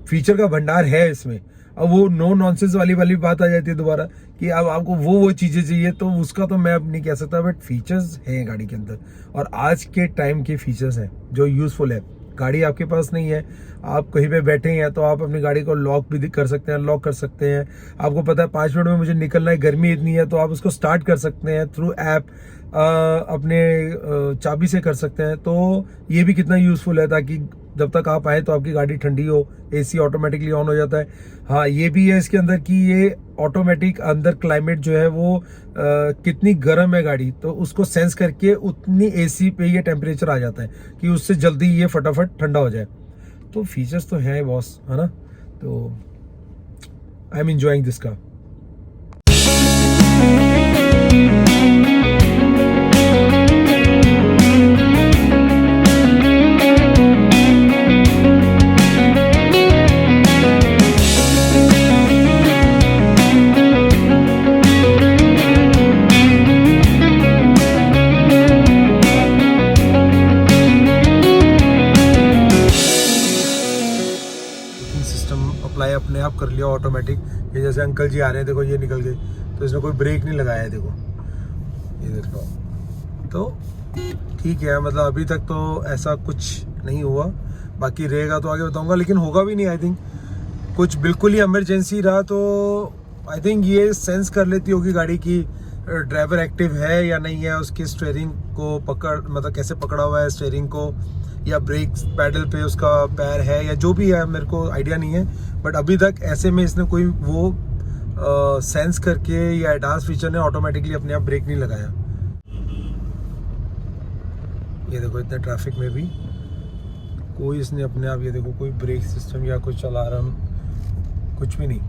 फीचर का भंडार है इसमें। अब वो नो नॉनसेंस वाली बात आ जाती है दोबारा कि अब आपको वो चीज़ें चाहिए, तो उसका तो मैं अब नहीं कह सकता, बट फीचर्स हैं गाड़ी के अंदर और आज के टाइम के फीचर्स हैं जो यूज़फुल है। गाड़ी आपके पास नहीं है, आप कहीं पे बैठे हैं तो आप अपनी गाड़ी को लॉक भी कर सकते हैं, अनलॉक कर सकते हैं। आपको पता है 5 मिनट में मुझे निकलना है, गर्मी इतनी है, तो आप उसको स्टार्ट कर सकते हैं थ्रू ऐप, अपने चाबी से कर सकते हैं। तो ये भी कितना यूज़फुल है, ताकि जब तक आप आए तो आपकी गाड़ी ठंडी हो, एसी ऑटोमेटिकली ऑन हो जाता है। हाँ, ये भी है इसके अंदर कि ये ऑटोमेटिक अंदर क्लाइमेट जो है वो कितनी गर्म है गाड़ी, तो उसको सेंस करके उतनी एसी पे ये टेम्परेचर आ जाता है कि उससे जल्दी ये फटाफट ठंडा हो जाए। तो फीचर्स तो हैं बॉस, है ना। तो I am enjoying this car. Apply अपने आप कर लिया ऑटोमेटिक। ये जैसे अंकल जी आ रहे हैं, देखो ये निकल गए, तो इसने कोई ब्रेक नहीं लगाया है, देखो ये देख लो। तो ठीक है, मतलब अभी तक तो ऐसा कुछ नहीं हुआ, बाकी रहेगा तो आगे बताऊंगा, लेकिन होगा भी नहीं। आई थिंक कुछ बिल्कुल ही इमरजेंसी रहा तो आई थिंक ये सेंस कर लेती होगी गाड़ी की ड्राइवर एक्टिव है या नहीं है, उसकी स्टीयरिंग को मतलब कैसे पकड़ा हुआ है स्टीयरिंग को, या ब्रेक पैडल पे उसका पैर है, या जो भी है, मेरे को आइडिया नहीं है। बट अभी तक ऐसे में इसने कोई वो सेंस करके या एडवांस फीचर ने ऑटोमेटिकली अपने आप ब्रेक नहीं लगाया। ये देखो इतने ट्रैफिक में भी कोई इसने अपने आप, ये देखो कोई ब्रेक सिस्टम या कुछ अलार्म कुछ भी नहीं।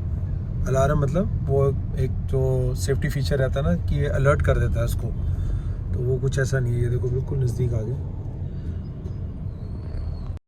अलार्म मतलब वो एक जो सेफ्टी फीचर रहता है ना कि ये अलर्ट कर देता है उसको, तो वो कुछ ऐसा नहीं है। ये देखो बिल्कुल नज़दीक आ गए।